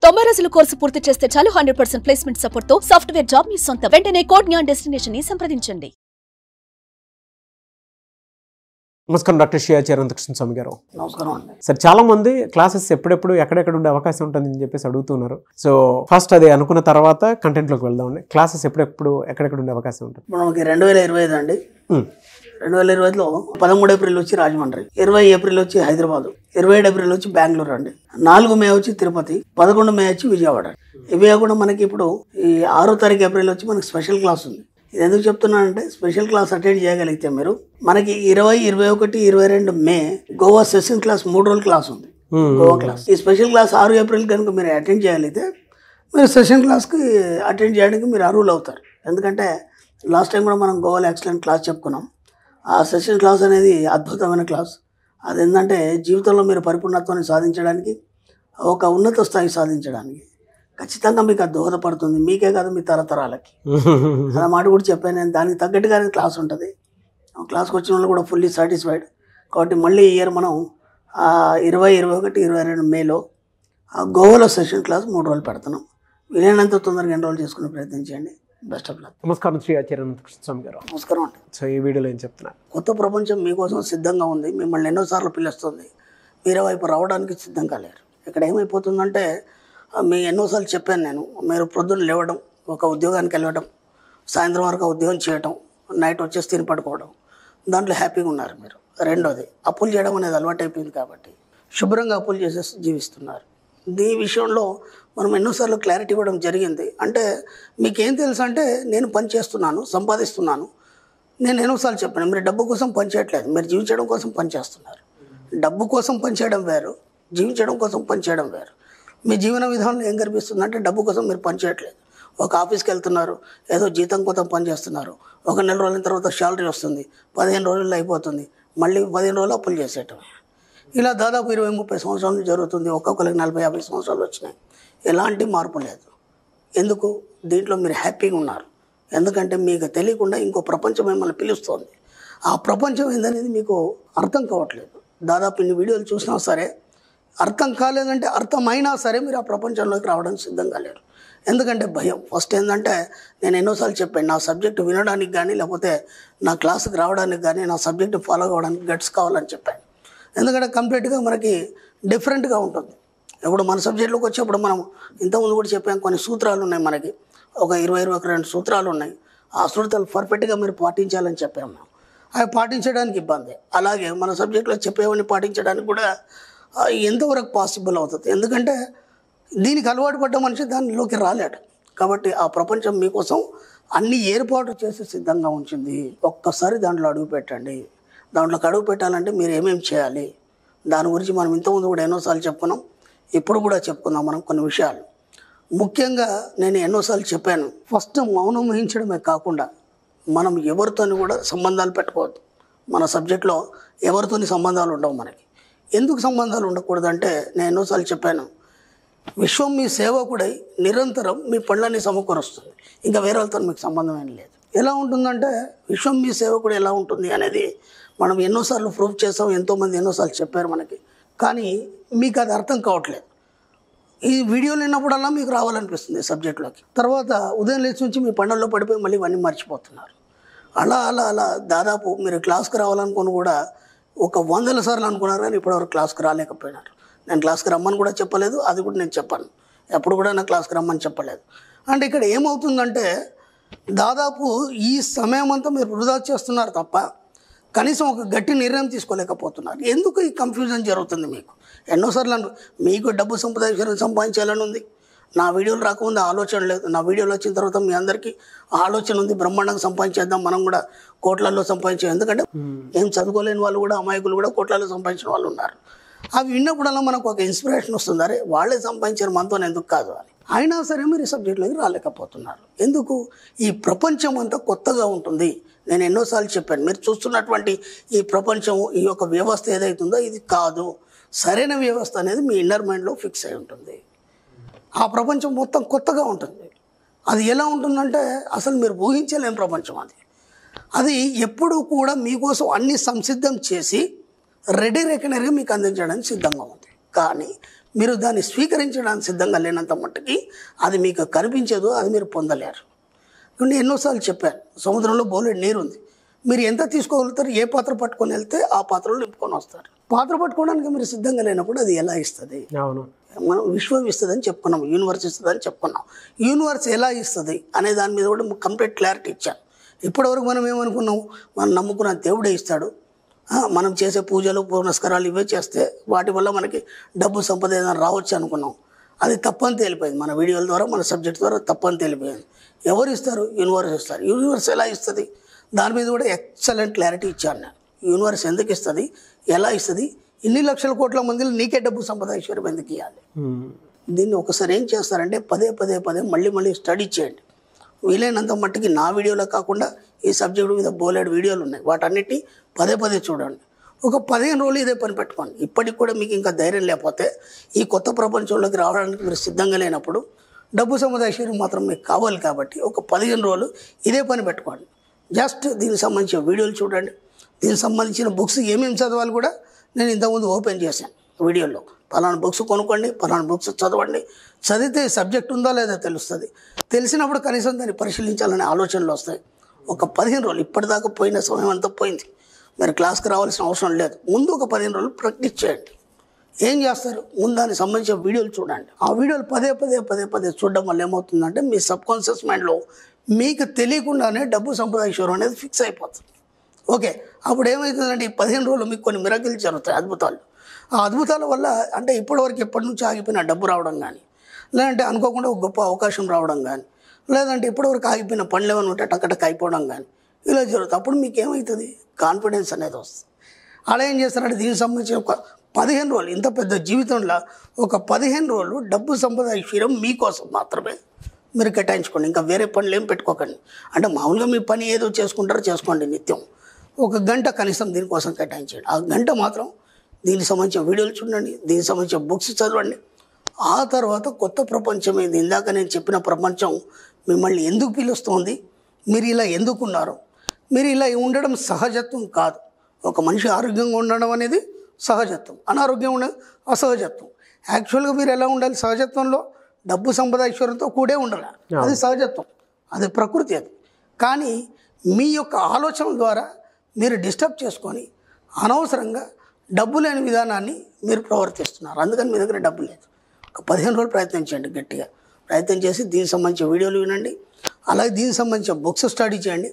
90 రోజుల కోర్సు పూర్తి చేస్తే చాలు 100% ప్లేస్మెంట్ సపోర్ట్ తో సాఫ్ట్వేర్ జాబ్ మీ సొంతం. వెంటనే కోడ్ జ్ఞాన్ డెస్టినేషన్ ని సంప్రదించండి. నమస్కారం డాక్టర్ శ్రీ ఆచార్య అనంతకృష్ణ స్వామి గారు. నమస్కారం అండి. సార్, చాలా మంది క్లాసెస్ ఎప్పుడెప్పుడు ఎక్కడెక్కడ ఉండే అవకాశం ఉంటుందని చెప్పేసి అడుగుతున్నారు. సో ఫస్ట్ అది అనుకున్న తర్వాత కంటెంట్లోకి వెళ్దామండి. క్లాసెస్ ఎప్పుడెప్పుడు ఎక్కడెక్కడ ఉండే అవకాశం ఉంటుంది? మనకి 2025 అండి. 2025లో 13 ఏప్రిల్ వచ్చి రాజమండ్రి, 20 ఏప్రిల్ వచ్చి హైదరాబాద్, 27 ఏప్రిల్ వచ్చి బెంగళూరు అండి, 4 మే వచ్చి తిరుపతి, 11 మే వచ్చి విజయవాడ. ఇవి కాకుండా మనకి ఇప్పుడు ఈ 6వ తారీఖు ఏప్రిల్ వచ్చి మనకి స్పెషల్ క్లాస్ ఉంది. ఇది ఎందుకు చెప్తున్నానంటే, స్పెషల్ క్లాస్ అటెండ్ చేయగలిగితే మీరు మనకి 20, 21, 22 మే గోవా సెషన్ క్లాస్ 3 రోజుల క్లాస్ ఉంది. గోవా క్లాస్. ఈ స్పెషల్ క్లాస్ 6 ఏప్రిల్ కనుక మీరు అటెండ్ చేయగలిగితే మీరు సెషన్ క్లాస్కి అటెండ్ చేయడానికి మీరు అర్హులు అవుతారు. ఎందుకంటే లాస్ట్ టైం కూడా మనం గోవాలో ఎక్సలెంట్ క్లాస్ చెప్పుకున్నాం. ఆ సెషన్ క్లాస్ అనేది అద్భుతమైన క్లాస్. అది ఏంటంటే జీవితంలో మీరు పరిపూర్ణత్వాన్ని సాధించడానికి, ఒక ఉన్నత స్థాయి సాధించడానికి ఖచ్చితంగా మీకు అది దోహదపడుతుంది. మీకే కాదు, మీ తరతరాలకి. అలా మాట కూడా చెప్పాను నేను. దానికి తగ్గట్టుగానే క్లాస్ ఉంటుంది. క్లాస్కి వచ్చిన వాళ్ళు కూడా ఫుల్లీ సాటిస్ఫైడ్. కాబట్టి మళ్ళీ ఈ ఇయర్ మనం 20, 21, 22 మేలో గోవాలో సెషన్ క్లాస్ 3 రోజులు పెడుతున్నాం. వీలైనంత తొందరగా ఎన్రోల్ చేసుకునే ప్రయత్నం చేయండి. Best of luck. నమస్కారం శ్రీ ఆచార్య అనంతకృష్ణ స్వామి గారు. నమస్కారం అండి. సో ఈ వీడియోలో ఏం చెప్తున్నారు? కొత్త ప్రపంచం మీకోసం సిద్ధంగా ఉంది. మిమ్మల్ని ఎన్నోసార్లు పిలుస్తుంది. మీరే వైపు రావడానికి సిద్ధంగా లేరు. ఇక్కడ ఏమైపోతుందంటే, మీ ఎన్నోసార్లు చెప్పాను నేను, మీరు ప్రొద్దున లేవడం, ఒక ఉద్యోగానికి వెళ్ళడం, సాయంత్రం వరకు ఉద్యోగం చేయడం, నైట్ వచ్చేసి తిని పడుకోవడం, దాంట్లో హ్యాపీగా ఉన్నారు మీరు. రెండోది, అప్పులు చేయడం అనేది అలవాటు అయిపోయింది కాబట్టి శుభ్రంగా అప్పులు చేసేసి జీవిస్తున్నారు. ఈ విషయంలో మనం ఎన్నోసార్లు క్లారిటీ ఇవ్వడం జరిగింది. అంటే మీకేం తెలుసు అంటే, నేను పని చేస్తున్నాను, సంపాదిస్తున్నాను. నేను ఎన్నోసార్లు చెప్పాను, మీరు డబ్బు కోసం పని చేయట్లేదు, మీరు జీవించడం కోసం పని చేస్తున్నారు. డబ్బు కోసం పనిచేయడం వేరు, జీవించడం కోసం పనిచేయడం వేరు. మీ జీవన విధానంలో ఏం కనిపిస్తుందంటే, డబ్బు కోసం మీరు పని చేయట్లేదు. ఒక ఆఫీస్కి వెళ్తున్నారు, ఏదో జీతం కోసం పని చేస్తున్నారు. ఒక నెల రోజుల తర్వాత శాలరీ వస్తుంది, 15 రోజుల్లో అయిపోతుంది, మళ్ళీ 15 రోజులు అప్పులు చేసేయటం. ఇలా దాదాపు 20, 30 సంవత్సరాలు జరుగుతుంది. ఒక్కొక్కరికి 40, 50 సంవత్సరాలు వచ్చినాయి. ఎలాంటి మార్పు లేదు. ఎందుకు? దీంట్లో మీరు హ్యాపీగా ఉన్నారు. ఎందుకంటే మీకు తెలియకుండా ఇంకో ప్రపంచం మిమ్మల్ని పిలుస్తోంది. ఆ ప్రపంచం ఏందనేది మీకు అర్థం కావట్లేదు. దాదాపు ఇన్ని వీడియోలు చూసినా సరే అర్థం కాలేదంటే, అర్థమైనా సరే మీరు ఆ ప్రపంచంలోకి రావడానికి సిద్ధంగా లేరు. ఎందుకంటే భయం. ఫస్ట్ ఏంటంటే, నేను ఎన్నోసార్లు చెప్పాను, నా సబ్జెక్టు వినడానికి కానీ, లేకపోతే నా క్లాసుకి రావడానికి కానీ, నా సబ్జెక్టు ఫాలో అవ్వడానికి గట్స్ కావాలని చెప్పాను. ఎందుకంటే కంప్లీట్గా మనకి డిఫరెంట్గా ఉంటుంది. ఇప్పుడు మన సబ్జెక్టులోకి వచ్చేప్పుడు మనం ఇంతకుముందు కూడా చెప్పాం, కొన్ని సూత్రాలు ఉన్నాయి మనకి. ఒక 20, 22 సూత్రాలు ఉన్నాయి. ఆ సూత్రాలు పర్ఫెక్ట్గా మీరు పాటించాలని చెప్పాము మేము. అవి పాటించడానికి ఇబ్బంది. అలాగే మన సబ్జెక్టులో చెప్పేవన్నీ పాటించడానికి కూడా ఎంతవరకు పాసిబుల్ అవుతుంది. ఎందుకంటే దీనికి అలవాటు పడ్డ మనిషి దానిలోకి రాలేడు. కాబట్టి ఆ ప్రపంచం మీకోసం అన్ని ఏర్పాటు చేసి సిద్ధంగా ఉంచింది. ఒక్కసారి దాంట్లో అడుగు పెట్టండి. దాంట్లోకి అడుగు పెట్టాలంటే మీరు ఏమేమి చేయాలి, దాని గురించి మనం ఇంతకుముందు కూడా ఎన్నోసార్లు చెప్పుకున్నాం, ఇప్పుడు కూడా చెప్పుకుందాం మనం కొన్ని విషయాలు. ముఖ్యంగా నేను ఎన్నోసార్లు చెప్పాను, ఫస్ట్ మౌనం వహించడమే కాకుండా మనం ఎవరితోని కూడా సంబంధాలు పెట్టుకోవద్దు. మన సబ్జెక్ట్లో ఎవరితోని సంబంధాలు ఉండవు మనకి. ఎందుకు సంబంధాలు ఉండకూడదంటే, నేను ఎన్నోసార్లు చెప్పాను, విశ్వం మీ సేవకుడై నిరంతరం మీ పనులన్నీ సమకూరుస్తుంది. ఇంకా వేరే వాళ్ళతో మీకు సంబంధం ఏం లేదు. ఎలా ఉంటుందంటే, విశ్వం మీ సేవకుడు ఎలా ఉంటుంది అనేది మనం ఎన్నోసార్లు ప్రూఫ్ చేసాం, ఎంతోమంది ఎన్నోసార్లు చెప్పారు మనకి. కానీ మీకు అది అర్థం కావట్లేదు. ఈ వీడియోలు విన్నప్పుడల్లా మీకు రావాలనిపిస్తుంది సబ్జెక్టులోకి. తర్వాత ఉదయం లేచి నుంచి మీ పనుల్లో పడిపోయి మళ్ళీ ఇవన్నీ మర్చిపోతున్నారు. అలా అలా అలా దాదాపు మీరు క్లాస్కి రావాలనుకుని కూడా ఒక 100 సార్లు అనుకున్నారు, కానీ ఇప్పటివరకు క్లాస్కి రాలేకపోయినారు. నేను క్లాస్కి రమ్మని కూడా చెప్పలేదు, అది కూడా నేను చెప్పాను. ఎప్పుడు కూడా నా క్లాస్కి రమ్మని చెప్పలేదు. అంటే ఇక్కడ ఏమవుతుందంటే, దాదాపు ఈ సమయం అంతా మీరు వృధా చేస్తున్నారు తప్ప కనీసం ఒక గట్టి నిర్ణయం తీసుకోలేకపోతున్నారు. ఎందుకు ఈ కన్ఫ్యూజన్ జరుగుతుంది మీకు? ఎన్నోసార్లు మీకు డబ్బు సంపాదించాలని ఉంది. నా వీడియోలు రాకముందు ఆలోచన లేదు. నా వీడియోలు వచ్చిన తర్వాత మీ అందరికీ ఆలోచన ఉంది, బ్రహ్మాండంగా సంపాదించేద్దాం, మనం కూడా కోట్లలో సంపాదించాం. ఎందుకంటే ఏం చదువుకోలేని వాళ్ళు కూడా, అమాయకులు కూడా కోట్లలో సంపాదించిన వాళ్ళు ఉన్నారు. అవి విన్నప్పుడల్లా మనకు ఒక ఇన్స్పిరేషన్ వస్తుంది, అరే వాళ్ళే సంపాదించారు, మనతో ఎందుకు కాదు అని. అయినా సరే మీరు ఈ సబ్జెక్టులోకి రాలేకపోతున్నారు. ఎందుకు? ఈ ప్రపంచం అంతా కొత్తగా ఉంటుంది. నేను ఎన్నోసార్లు చెప్పాను, మీరు చూస్తున్నటువంటి ఈ ప్రపంచం, ఈ యొక్క వ్యవస్థ ఏదైతుందో ఇది కాదు. సరైన వ్యవస్థ అనేది మీ ఇన్నర్ మైండ్లో ఫిక్స్ అయి ఉంటుంది. ఆ ప్రపంచం మొత్తం కొత్తగా ఉంటుంది. అది ఎలా ఉంటుందంటే, అసలు మీరు ఊహించలేని ప్రపంచం అది. అది ఎప్పుడూ కూడా మీకోసం అన్ని సంసిద్ధం చేసి రెడీ రెకనరీగా మీకు అందించడానికి సిద్ధంగా ఉంది. కానీ మీరు దాన్ని స్వీకరించడానికి సిద్ధంగా లేనంత మట్టుకి అది మీకు కనిపించదు, అది మీరు పొందలేరు. నేను ఎన్నోసార్లు చెప్పాను, సముద్రంలో బోలెడు నీరు ఉంది, మీరు ఎంత తీసుకోగలుగుతారు, ఏ పాత్ర పట్టుకొని వెళ్తే ఆ పాత్రలో నింపుకొని వస్తారు. పాత్ర పట్టుకోవడానికి మీరు సిద్ధంగా లేనప్పుడు అది ఎలా ఇస్తుంది? అవును, మనం విశ్వం ఇస్తుంది అని చెప్పుకున్నాం, యూనివర్స్ ఇస్తుంది అని చెప్పుకున్నాం. యూనివర్స్ ఎలా ఇస్తుంది అనే దాని మీద కూడా కంప్లీట్ క్లారిటీ ఇచ్చాను. ఇప్పటివరకు మనం ఏమనుకున్నాం, మనం నమ్ముకున్న దేవుడే ఇస్తాడు, మనం చేసే పూజలు పునస్కారాలు ఇవే చేస్తే వాటి వల్ల మనకి డబ్బు సంపద ఏదైనా రావచ్చు అనుకున్నాం. అది తప్పని తేలిపోయింది, మన వీడియోల ద్వారా మన సబ్జెక్ట్ ద్వారా తప్పని తేలిపోయింది. ఎవరు ఇస్తారు? యూనివర్స్ ఇస్తారు. యూనివర్స్ ఎలా ఇస్తుంది దాని మీద కూడా ఎక్సలెంట్ క్లారిటీ ఇచ్చాను నేను. యూనివర్స్ ఎందుకు ఇస్తుంది, ఎలా ఇస్తుంది, ఇన్ని లక్షల కోట్ల మందిలో నీకే డబ్బు సంపద ఐశ్వర్యం ఎందుకు ఇవ్వాలి? దీన్ని ఒకసారి ఏం చేస్తారంటే పదే మళ్ళీ స్టడీ చేయండి. వీలైనంత మట్టుకి నా వీడియోలో కాకుండా ఈ సబ్జెక్టు మీద బోలెడు వీడియోలు ఉన్నాయి, వాటన్నిటిని పదే చూడండి. ఒక 15 రోజులు ఇదే పని పెట్టుకోండి. ఇప్పటికి కూడా మీకు ఇంకా ధైర్యం లేకపోతే, ఈ కొత్త ప్రపంచంలోకి రావడానికి మీరు సిద్ధంగా లేనప్పుడు డబ్బు సంపద ఐశ్వర్యం మాత్రం మీకు కావాలి కాబట్టి ఒక 15 రోజులు ఇదే పని పెట్టుకోండి. జస్ట్ దీనికి సంబంధించిన వీడియోలు చూడండి, దీనికి సంబంధించిన బుక్స్ ఏమేమి చదవాలి కూడా నేను ఇంతకుముందు ఓపెన్ చేశాను వీడియోలో. పలానా బుక్స్ కొనుక్కోండి, పలానా బుక్స్ చదవండి, చదివితే సబ్జెక్ట్ ఉందా లేదా తెలుస్తుంది. తెలిసినప్పుడు కనీసం దాన్ని పరిశీలించాలనే ఆలోచనలు వస్తాయి. ఒక 15 రోజులు, ఇప్పటిదాకా పోయిన సమయం అంతా పోయింది, మీరు క్లాస్కి రావాల్సిన అవసరం లేదు. ముందు ఒక 15 రోజులు ప్రాక్టీస్ చేయండి. ఏం చేస్తారు, ముందు దానికి సంబంధించిన వీడియోలు చూడండి. ఆ వీడియోలు పదే చూడడం వల్ల ఏమవుతుందంటే మీ సబ్కాన్షియస్ మైండ్లో మీకు తెలియకుండానే డబ్బు సంపద ఐశ్వర్యం అనేది ఫిక్స్ అయిపోతుంది. ఓకే, అప్పుడు ఏమవుతుందంటే ఈ 15 రోజులు మీకు కొన్ని మిరాకిల్స్ జరుగుతాయి, అద్భుతాలు. ఆ అద్భుతాల వల్ల అంటే ఇప్పటివరకు ఎప్పటి నుంచి ఆగిపోయిన డబ్బు రావడం కానీ, లేదంటే అనుకోకుండా ఒక గొప్ప అవకాశం రావడం కానీ, లేదంటే ఇప్పటివరకు ఆగిపోయిన పనులు ఏమైనా ఉంటే టక్కటక్క అయిపోవడం కానీ ఇలా జరుగుతుంది. అప్పుడు మీకు ఏమవుతుంది, కాన్ఫిడెన్స్ అనేది వస్తుంది. అలా ఏం చేస్తారంటే దీనికి సంబంధించి ఒక 15 రోజులు, ఇంత పెద్ద జీవితంలో ఒక 15 రోజులు డబ్బు సంపద ఐశ్వర్యం మీకోసం మాత్రమే మీరు కేటాయించుకోండి. ఇంకా వేరే పనులు ఏం పెట్టుకోకండి. అంటే మామూలుగా మీ పని ఏదో చేసుకుంటారో చేసుకోండి, నిత్యం 1 గంట కనీసం దీనికోసం కేటాయించండి. ఆ గంట మాత్రం దీనికి సంబంధించిన వీడియోలు చూడండి, దీనికి సంబంధించిన బుక్స్ చదవండి. ఆ తర్వాత కొత్త ప్రపంచం ఇది, ఇందాక నేను చెప్పిన ప్రపంచం మిమ్మల్ని ఎందుకు పిలుస్తోంది, మీరు ఇలా ఎందుకున్నారు, మీరు ఇలా ఉండడం సహజత్వం కాదు. ఒక మనిషి ఆరోగ్యంగా ఉండడం అనేది సహజత్వం, అనారోగ్యం ఉండడం అసహజత్వం. యాక్చువల్గా మీరు ఎలా ఉండాలి, సహజత్వంలో డబ్బు సంపద ఐశ్వర్యంతో కూడే ఉండాలి, అది సహజత్వం, అది ప్రకృతి. అది కానీ మీ యొక్క ఆలోచన ద్వారా మీరు డిస్టర్బ్ చేసుకొని అనవసరంగా డబ్బు లేని విధానాన్ని మీరు ప్రవర్తిస్తున్నారు. అందుకని మీ దగ్గర డబ్బు లేదు. ఒక 15 రోజులు ప్రయత్నించండి, గట్టిగా ప్రయత్నం చేసి దీనికి సంబంధించిన వీడియోలు వినండి, అలాగే దీనికి సంబంధించిన బుక్స్ స్టడీ చేయండి.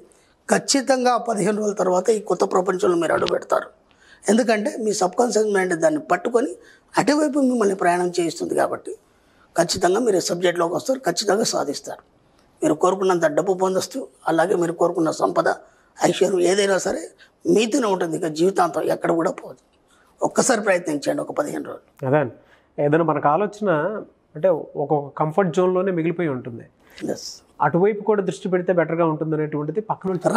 ఖచ్చితంగా 15 రోజుల తర్వాత ఈ కొత్త ప్రపంచంలో మీరు అడుగు పెడతారు. ఎందుకంటే మీ సబ్కాన్షియస్ మైండ్ దాన్ని పట్టుకొని అటువైపు మిమ్మల్ని ప్రయాణం చేయిస్తుంది. కాబట్టి ఖచ్చితంగా మీరు సబ్జెక్ట్లోకి వస్తారు, ఖచ్చితంగా సాధిస్తారు. మీరు కోరుకున్నంత డబ్బు పొందొస్తూ, అలాగే మీరు కోరుకున్న సంపద ఐశ్వర్యం ఏదైనా సరే మీతోనే ఉంటుంది, ఇక జీవితాంతం ఎక్కడ కూడా పోదు. ఒక్కసారి ప్రయత్నించండి ఒక 15 రోజులు. అదే ఏదైనా మనకు ఆలోచన అంటే ఒక కంఫర్ట్ జోన్లోనే మిగిలిపోయి ఉంటుంది, అటువైపు కూడా దృష్టి పెడితే బెటర్గా ఉంటుంది అనేటువంటిది పక్కన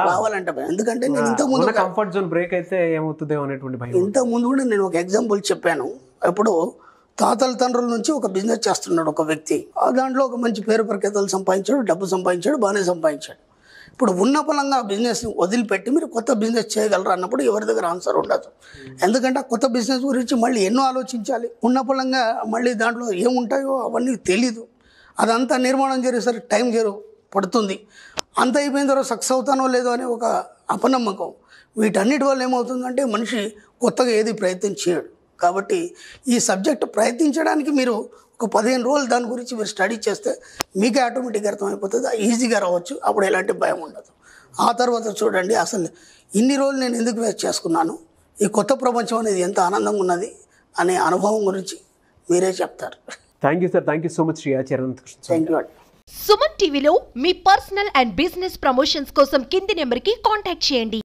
రావాలంటే భయం. ఎందుకంటే నేను ఇంతకుముందు కంఫర్ట్ జోన్ బ్రేక్ అయితే ఏమవుతుందో అనేటువంటి భయం. ఇంతకుముందు కూడా నేను ఒక ఎగ్జాంపుల్ చెప్పాను. ఇప్పుడు తాతల తండ్రుల నుంచి ఒక బిజినెస్ చేస్తున్నాడు ఒక వ్యక్తి, దాంట్లో ఒక మంచి పేరు ప్రఖ్యాతలు సంపాదించాడు, డబ్బు సంపాదించాడు, బాగానే సంపాదించాడు. ఇప్పుడు ఉన్న పలంగా ఆ బిజినెస్ని వదిలిపెట్టి మీరు కొత్త బిజినెస్ చేయగలరు అన్నప్పుడు ఎవరి దగ్గర ఆన్సర్ ఉండదు. ఎందుకంటే కొత్త బిజినెస్ గురించి మళ్ళీ ఎన్నో ఆలోచించాలి. ఉన్న పలంగా మళ్ళీ దాంట్లో ఏముంటాయో అవన్నీ తెలీదు. అదంతా నిర్మాణం చేసేసరికి టైం పడుతుంది. అంత అయిపోయిన తర్వాత సక్సెస్ అవుతానో లేదో అనే ఒక అపనమ్మకం. వీటన్నిటి వల్ల ఏమవుతుందంటే మనిషి కొత్తగా ఏది ప్రయత్నం చేయడు. కాబట్టి ఈ సబ్జెక్ట్ ప్రయత్నించడానికి మీరు ఒక 15 రోజులు దాని గురించి మీరు స్టడీ చేస్తే మీకే ఆటోమేటిక్గా అర్థమైపోతుంది, ఈజీగా రావచ్చు. అప్పుడు ఎలాంటి భయం ఉండదు. ఆ తర్వాత చూడండి, అసలు ఇన్ని రోజులు నేను ఎందుకు వేస్ట్ చేసుకున్నాను, ఈ కొత్త ప్రపంచం అనేది ఎంత ఆనందంగా ఉన్నది అనే అనుభవం గురించి మీరే చెప్తారు. Thank you sir, thank you so much Shri Acharya. Thank you అండి. సుమన్ టీవీలో మీ పర్సనల్ అండ్ బిజినెస్ ప్రమోషన్స్ కోసం కింది నెంబర్కి కాంటాక్ట్ చేయండి.